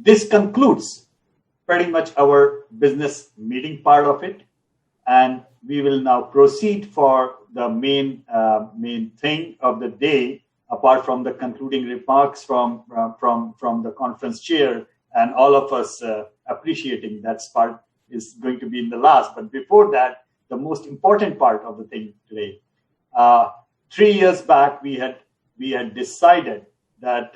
this concludes pretty much our business meeting part of it. And we will now proceed for the main thing of the day, apart from the concluding remarks from the conference chair and all of us appreciating that part is going to be in the last. But before that, the most important part of the thing today. 3 years back, we had decided that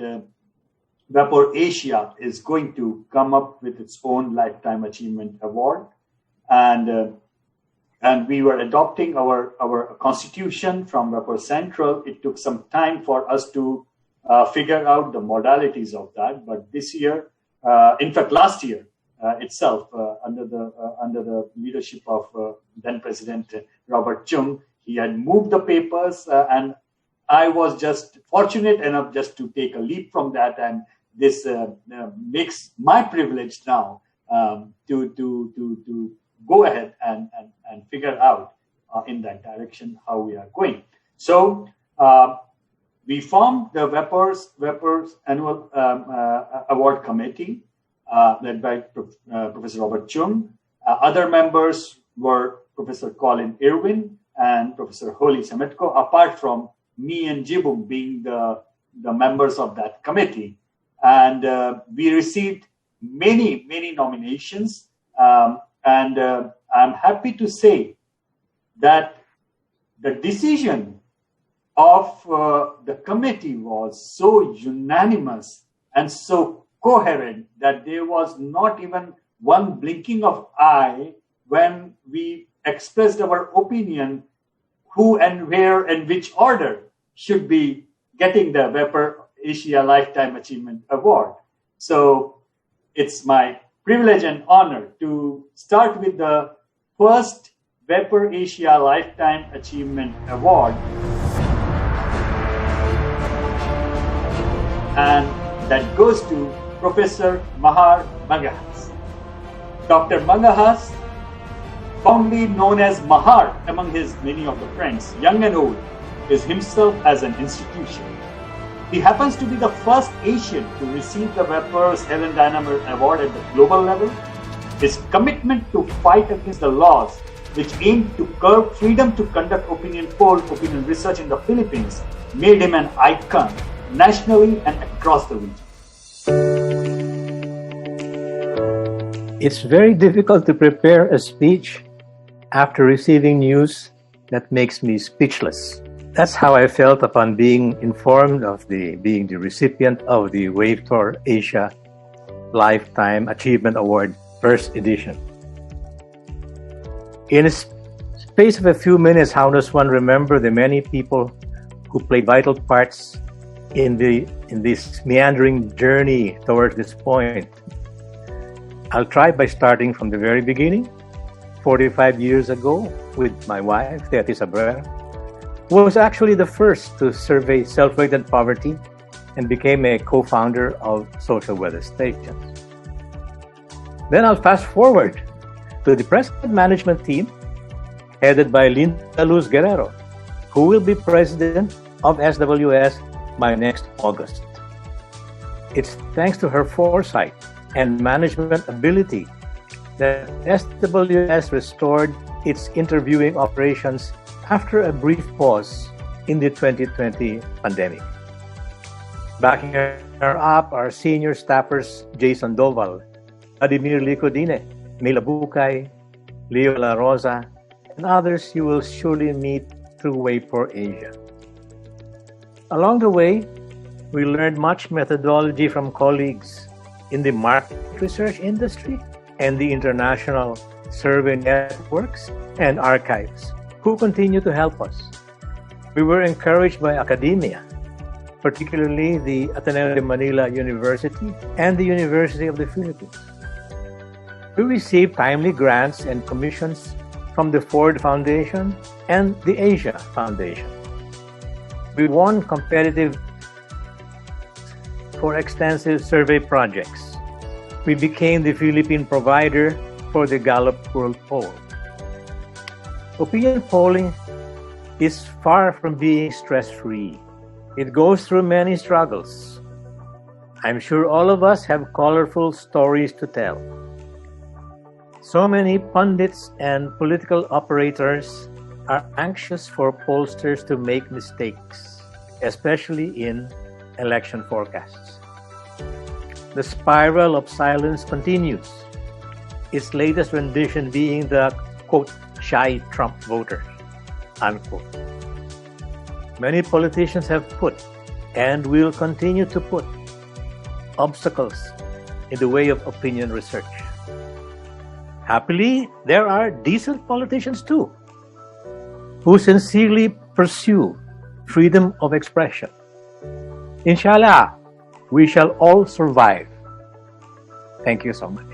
WAPOR Asia is going to come up with its own Lifetime Achievement Award, and we were adopting our constitution from WAPOR Central. It took some time for us to figure out the modalities of that, but this year, in fact, last year itself, under the leadership of then President Robert Chung, he had moved the papers, and I was just fortunate enough just to take a leap from that, and this makes my privilege now to go ahead and figure out in that direction how we are going. So we formed the WAPOR's annual award committee led by Professor Robert Chung. Other members were Professor Colin Irwin and Professor Holly Sametko, apart from me and Jibum being the members of that committee. And we received many nominations. And I'm happy to say that the decision of the committee was so unanimous and so coherent that there was not even one blinking of eye when we expressed our opinion who and where and which order should be getting the WAPOR Asia Lifetime Achievement Award. So it's my privilege and honor to start with the first WAPOR Asia Lifetime Achievement Award. And that goes to Professor Mahar Mangahas. Dr. Mangahas, fondly known as Mahar among his many of the friends, young and old, is himself as an institution. He happens to be the first Asian to receive the WAPOR's Helen Dynamo Award at the global level. His commitment to fight against the laws which aim to curb freedom to conduct opinion research in the Philippines made him an icon nationally and across the region. It's very difficult to prepare a speech after receiving news that makes me speechless. That's how I felt upon being informed of being the recipient of the WAPOR Asia Lifetime Achievement Award first edition. In a space of a few minutes, how does one remember the many people who played vital parts in this meandering journey towards this point? I'll try by starting from the very beginning. 45 years ago, with my wife, Teti Sabrera, who was actually the first to survey self-latent poverty and became a co-founder of Social Weather Stations. Then I'll fast forward to the present management team headed by Linda Luz Guerrero, who will be president of SWS by next August. It's thanks to her foresight and management ability that SWS restored its interviewing operations after a brief pause in the 2020 pandemic. Backing her up are senior staffers Jason Doval, Vladimir Licodine, Mila Bucay, Leo La Rosa, and others you will surely meet through WAPOR Asia. Along the way, we learned much methodology from colleagues in the market research industry and the international survey networks and archives who continue to help us. We were encouraged by academia, particularly the Ateneo de Manila University and the University of the Philippines. We received timely grants and commissions from the Ford Foundation and the Asia Foundation. We won competitive for extensive survey projects. We became the Philippine provider for the Gallup World Poll. Opinion polling is far from being stress-free. It goes through many struggles. I'm sure all of us have colorful stories to tell. So many pundits and political operators are anxious for pollsters to make mistakes, especially in election forecasts. The spiral of silence continues, its latest rendition being the, quote, shy Trump voters, unquote. Many politicians have put, and will continue to put, obstacles in the way of opinion research. Happily, there are decent politicians too, who sincerely pursue freedom of expression. Inshallah, we shall all survive. Thank you so much.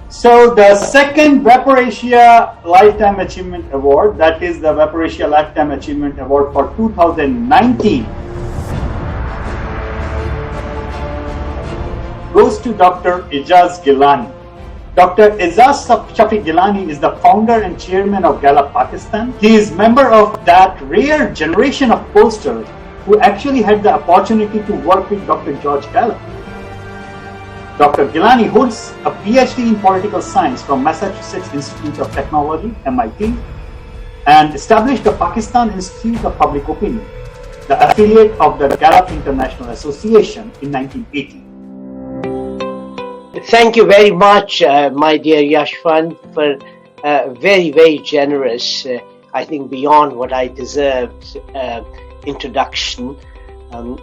So the second WAPOR Asia Lifetime Achievement Award, that is the WAPOR Asia Lifetime Achievement Award for 2019, goes to Dr. Ijaz Gilani. Dr. Ijaz Gilani is the founder and chairman of Gallup, Pakistan. He is member of that rare generation of pollsters who actually had the opportunity to work with Dr. George Gallup. Dr. Gilani holds a PhD in political science from Massachusetts Institute of Technology, MIT, and established the Pakistan Institute of Public Opinion, the affiliate of the Gallup International Association, in 1980. Thank you very much, my dear Yashwant, for very, very generous, I think beyond what I deserved, introduction.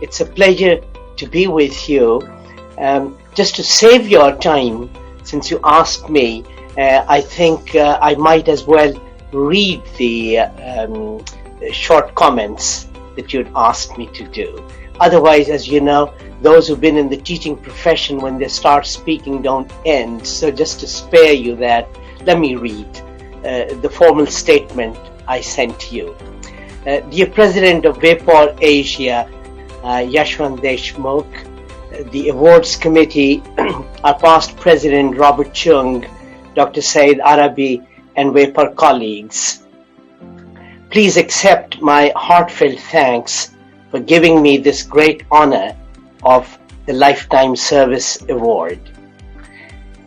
It's a pleasure to be with you. Just to save your time, since you asked me, I think I might as well read the short comments that you'd asked me to do. Otherwise, as you know, those who've been in the teaching profession, when they start speaking, don't end. So just to spare you that, let me read the formal statement I sent to you. Dear President of WAPOR Asia, Yashwant Deshmukh, the awards committee, our past president Robert Chung, Dr. Said Arabi, and WAPOR colleagues, please accept my heartfelt thanks for giving me this great honor of the Lifetime Service Award.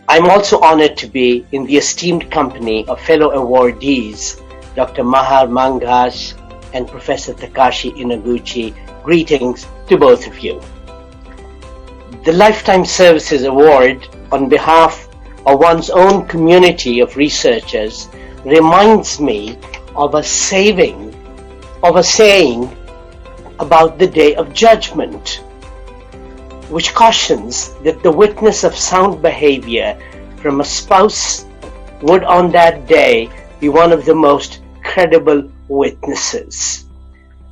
I'm also honored to be in the esteemed company of fellow awardees, Dr. Mahar, Mangahas, and Professor Takashi Inoguchi. Greetings to both of you. The Lifetime Services Award, on behalf of one's own community of researchers, reminds me of a saying about the Day of Judgment, which cautions that the witness of sound behavior from a spouse would on that day be one of the most credible witnesses.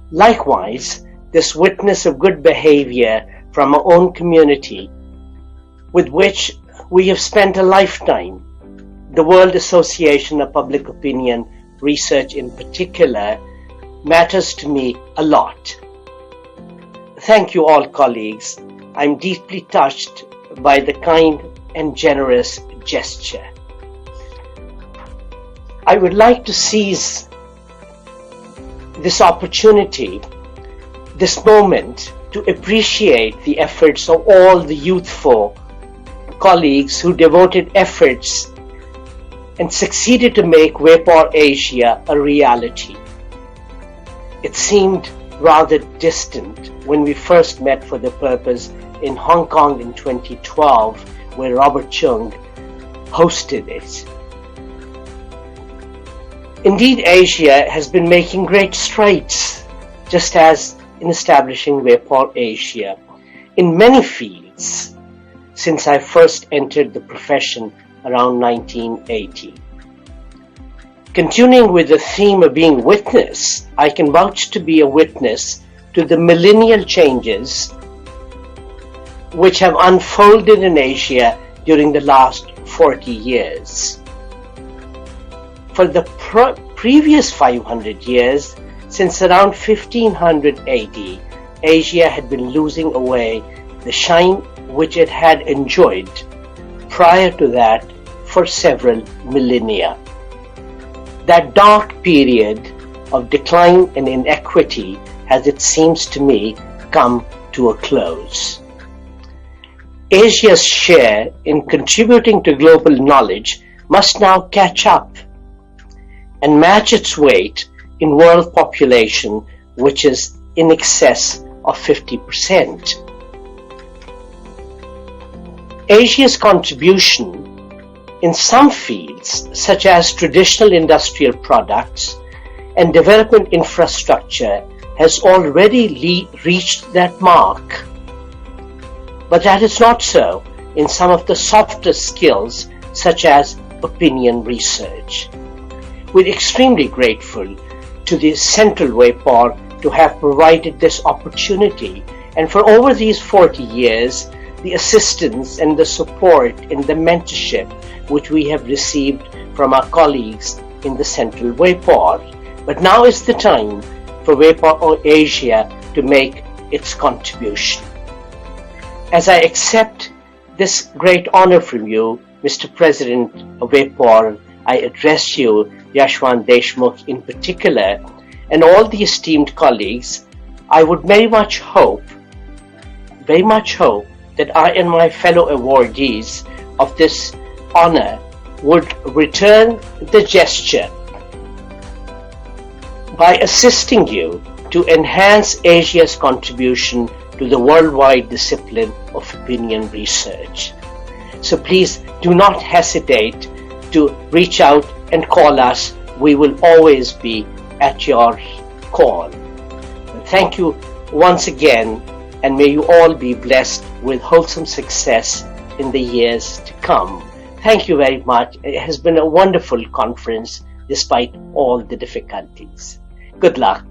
Likewise, this witness of good behavior from our own community, with which we have spent a lifetime, the World Association of Public Opinion Research in particular, matters to me a lot. Thank you all, colleagues. I'm deeply touched by the kind and generous gesture. I would like to seize this opportunity, this moment, to appreciate the efforts of all the youthful colleagues who devoted efforts and succeeded to make WAPOR Asia a reality. It seemed rather distant when we first met for the purpose in Hong Kong in 2012, where Robert Chung hosted it. Indeed, Asia has been making great strides, just as in establishing WAPOR Asia, in many fields, since I first entered the profession around 1980. Continuing with the theme of being witness, I can vouch to be a witness to the millennial changes which have unfolded in Asia during the last 40 years. For the previous 500 years, since around 1580, Asia had been losing away the shine which it had enjoyed prior to that for several millennia. That dark period of decline and inequity has, it seems to me, come to a close. Asia's share in contributing to global knowledge must now catch up and match its weight in world population, which is in excess of 50%. Asia's contribution in some fields, such as traditional industrial products and development infrastructure, has already reached that mark. But that is not so in some of the softer skills, such as opinion research. We're extremely grateful to the Central WAPOR to have provided this opportunity, and for over these 40 years, the assistance and the support and the mentorship which we have received from our colleagues in the Central WAPOR. But now is the time for WAPOR Asia to make its contribution. As I accept this great honor from you, Mr. President of WAPOR, I address you, Yashwant Deshmukh in particular, and all the esteemed colleagues. I would very much hope that I and my fellow awardees of this honor would return the gesture by assisting you to enhance Asia's contribution to the worldwide discipline of opinion research. So please do not hesitate to reach out and call us. We will always be at your call. Thank you once again, and may you all be blessed with wholesome success in the years to come. Thank you very much. It has been a wonderful conference despite all the difficulties. Good luck.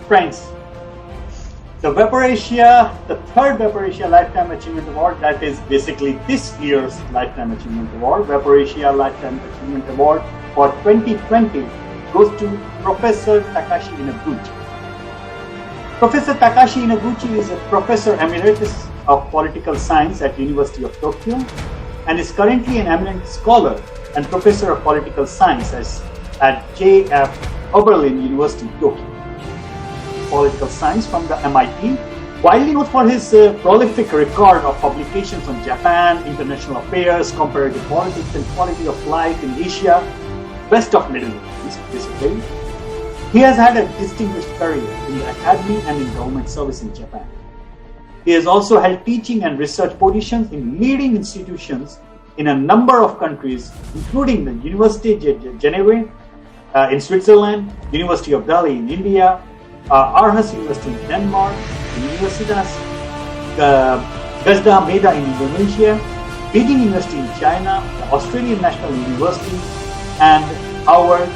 Friends, the WAPOR Asia, the third WAPOR Asia Lifetime Achievement Award, that is basically this year's Lifetime Achievement Award, WAPOR Asia Lifetime Achievement Award for 2020 goes to Professor Takashi Inoguchi. Professor Takashi Inoguchi is a Professor Emeritus of Political Science at University of Tokyo and is currently an eminent scholar and Professor of Political Science at Oberlin University, Tokyo. Political Science from the MIT, widely known for his prolific record of publications on Japan, international affairs, comparative politics, and quality of life in Asia, west of Middle East, basically. He has had a distinguished career in the academy and in government service in Japan. He has also held teaching and research positions in leading institutions in a number of countries, including the University of Geneva in Switzerland, University of Delhi in India, Aarhus University in Denmark, Universitas Gajah Mada in Indonesia, Beijing University in China, the Australian National University, and Howard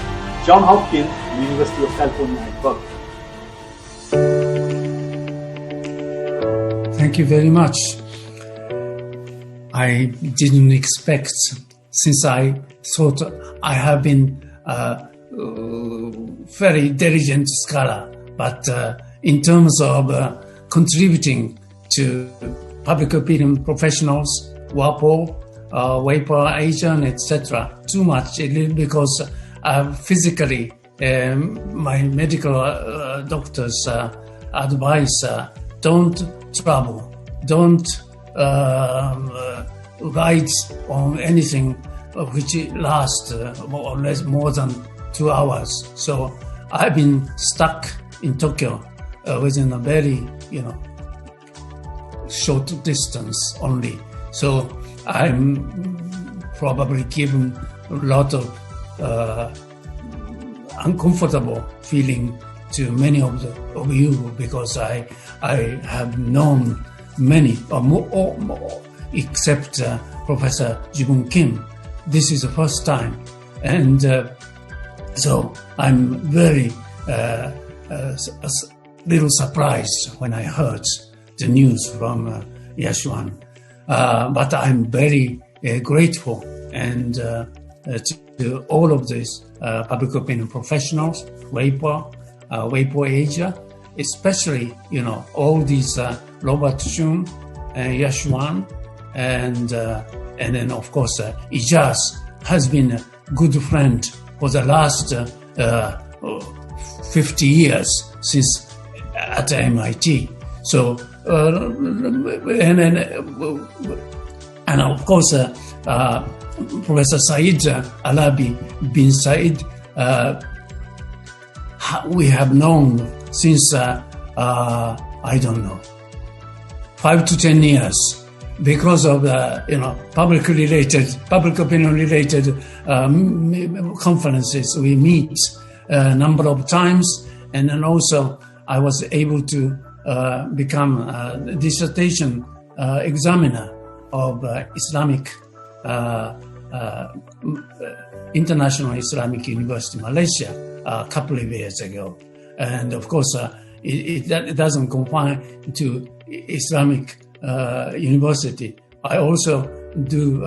John Hopkins University of California at Berkeley. Thank you very much. I didn't expect, since I thought I have been a very diligent scholar, but in terms of contributing to public opinion professionals, WAPOR, WAPOR Asia, etc., too much, because physically my medical doctors advise don't travel, don't ride on anything which lasts more or less more than 2 hours. So I've been stuck in Tokyo within a very, short distance only. So I'm probably given a lot of uncomfortable feeling to many of you, because I have known many or more except Professor Jibun Kim. This is the first time, and so I'm very a little surprised when I heard the news from Yashwant. But I'm very grateful and to all of these public opinion professionals, WAPOR, WAPOR Asia, especially all these Robert Chun, Yashwant, and And then, of course, Ijaz has been a good friend for the last 50 years since at MIT. So, and of course, Professor Said Alabi bin Said, we have known since, I don't know, 5 to 10 years because of public opinion related conferences. We meet a number of times, and then also I was able to become a dissertation examiner of Islamic International Islamic University, Malaysia, a couple of years ago. And of course, it doesn't confine to Islamic University. I also do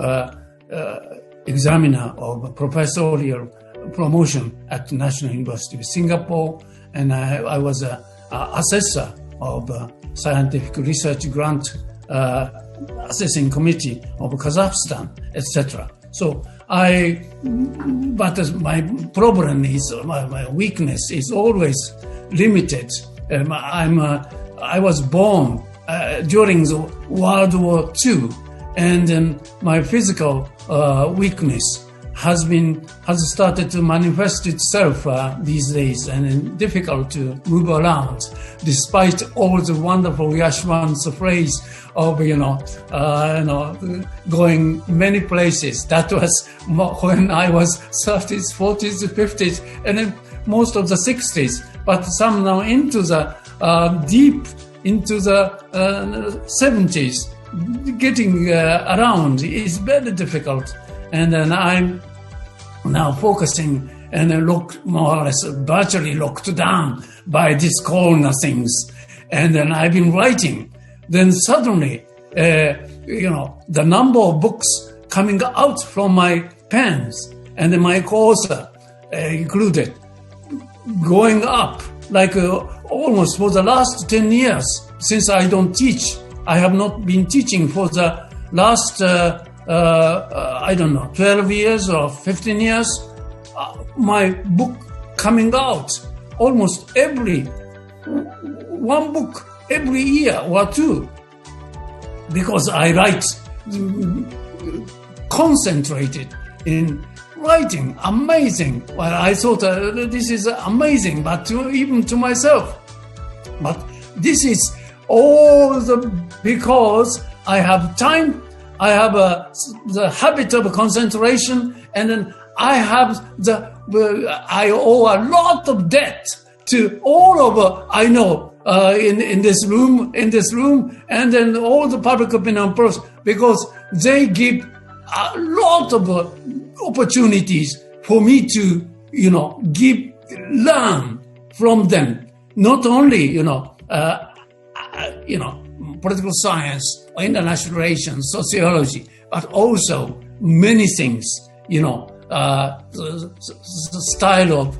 examiner of professorial promotion at National University of Singapore, and I was an assessor of scientific research grant assessing committee of Kazakhstan, etc. So but my problem is, my weakness is always limited. I was born during the World War II, and my physical weakness has started to manifest itself these days, and difficult to move around, despite all the wonderful Yashwan's phrase of going many places. That was when I was 30s, 40s, 50s, and then most of the 60s. But some now into the deep into the 70s, getting around is very difficult. And then I'm now focusing and more or less virtually locked down by these corona things. And then I've been writing. Then suddenly, the number of books coming out from my pens and my co-author included, going up like almost for the last 10 years since I don't teach. I have not been teaching for the last 12 years or 15 years. My book coming out almost one book every year or two, because I write concentrated in writing. Amazing. Well, I thought this is amazing, but even to myself. But this is all because I have time, I have the habit of concentration, and then I owe a lot of debt to all of I know in this room, and then all the public opinion pros, because they give a lot of opportunities for me to learn from them. Not only political science or international relations, sociology, but also many things. The style of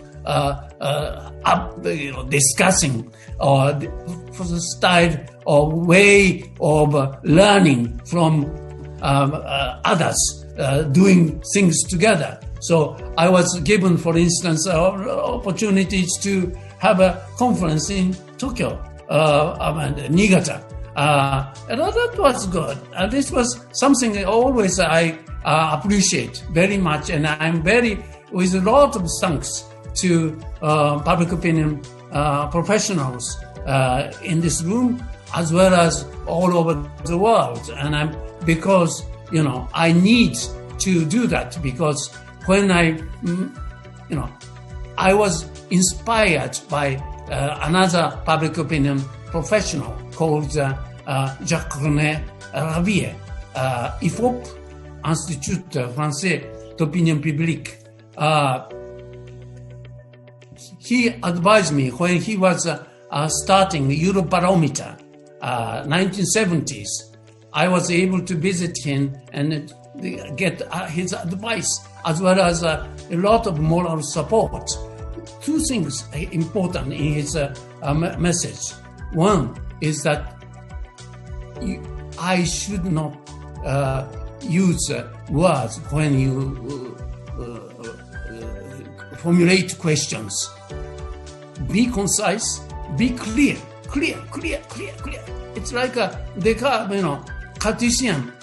discussing, or the style or way of learning from others, doing things together. So I was given, for instance, opportunities to have a conference in Tokyo, Niigata. And that was good. And this was something always I appreciate very much. And I'm with a lot of thanks to public opinion professionals in this room, as well as all over the world. And because I need to do that, because when I was inspired by another public opinion professional called Jacques-René Ravier, IFOP, Institut Français d'Opinion Publique. He advised me when he was starting Eurobarometer, 1970s. I was able to visit him and get his advice, as well as a lot of moral support. Two things important in his message. One is that I should not use words when you formulate questions. Be concise, be clear. It's like a Cartesian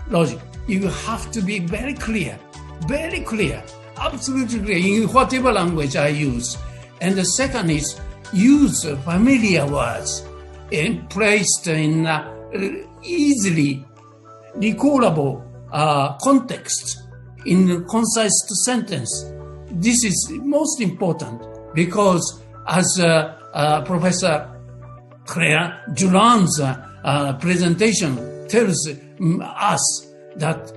logic. You have to be very clear, absolutely clear in whatever language I use. And the second is use familiar words and placed in easily recallable context in concise sentence. This is most important because as Professor Claire Durand's presentation tells us that,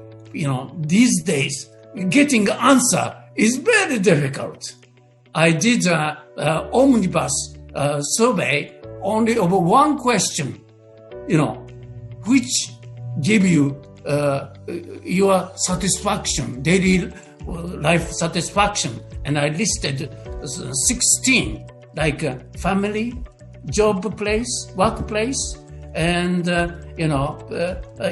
these days getting answer is very difficult. I did an omnibus survey only over one question, which give you your satisfaction, daily life satisfaction. And I listed 16, like family, job place, workplace, and,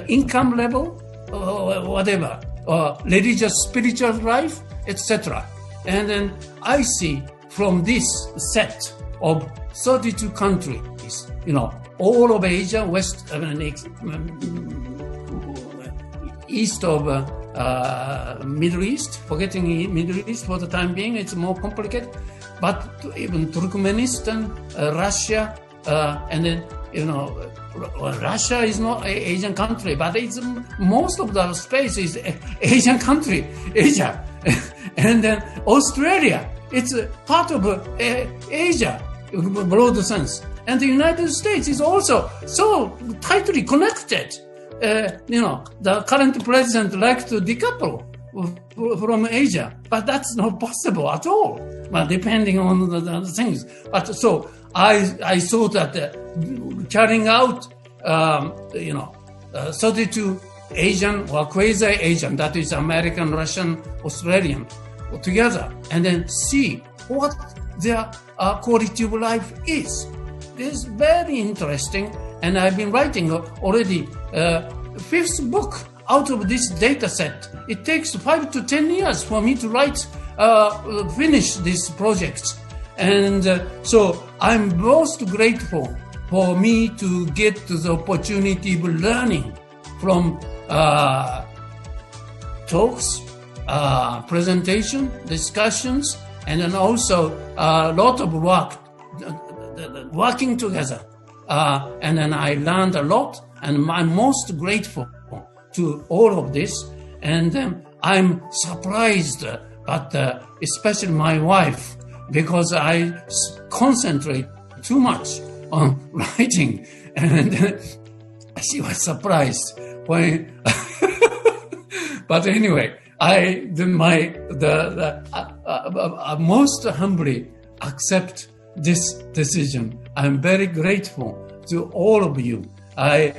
income level, or whatever, or religious, spiritual life, etc. And then I see from this set of 32 countries, all of Asia, east of Middle East, forgetting Middle East for the time being, it's more complicated, but even Turkmenistan, Russia, and then, Russia is not an Asian country, but it's most of the space is Asian country, Asia. And then Australia, it's part of Asia, broad sense. And the United States is also so tightly connected. The current president likes to decouple from Asia, but that's not possible at all. But depending on the things. But so I thought that carrying out, 32 Asian or quasi-Asian, that is American, Russian, Australian, together, and then see what their quality of life is. This is very interesting, and I've been writing already fifth book out of this data set. It takes 5 to 10 years for me to finish this project. And so I'm most grateful for me to get the opportunity of learning from talks, presentation, discussions, and then also a lot of work, working together. And then I learned a lot, and I'm most grateful to all of this. And I'm surprised, but especially my wife, because I concentrate too much on writing, and she was surprised when. But anyway, I most humbly accept this decision. I'm very grateful to all of you. I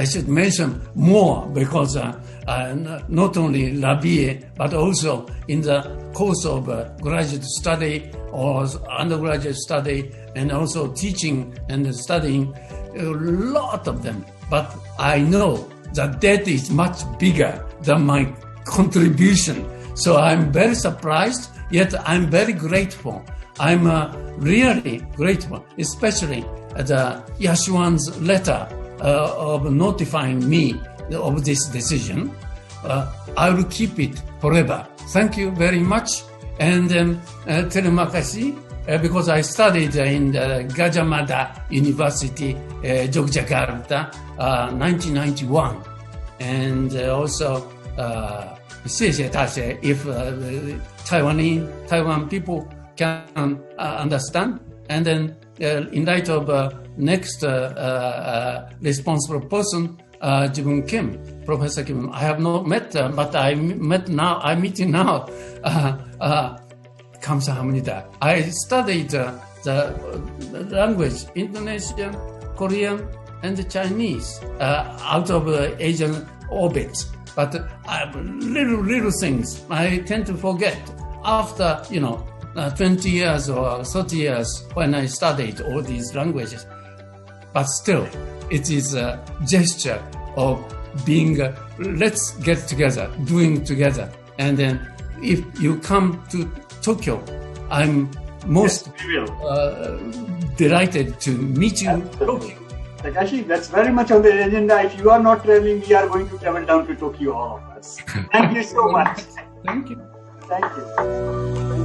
should mention more because not only Labie, but also in the course of graduate study or undergraduate study, and also teaching and studying, a lot of them. But I know that debt is much bigger than my contribution. So I'm very surprised, yet I'm very grateful. I'm really grateful, especially the Yashuan's letter of notifying me of this decision. I will keep it forever. Thank you very much. And terima kasih, because I studied in the Gajah Mada University, Yogyakarta, 1991. And also, 谢谢大学, if Taiwan people can understand. And then in light of next responsible person, Jibun Kim, Professor Kim, I have not met, but I'm meeting now. 감사합니다. I studied the language, Indonesian, Korean, and Chinese out of Asian orbit. But little things I tend to forget after 20 years or 30 years when I studied all these languages. But still, it is a gesture of being, let's get together, doing together. And then if you come to Tokyo, I'm most delighted to meet you. Tokyo. Takashi, that's very much on the agenda. If you are not traveling, we are going to travel down to Tokyo, all of us. Thank you so much. Thank you. Thank you.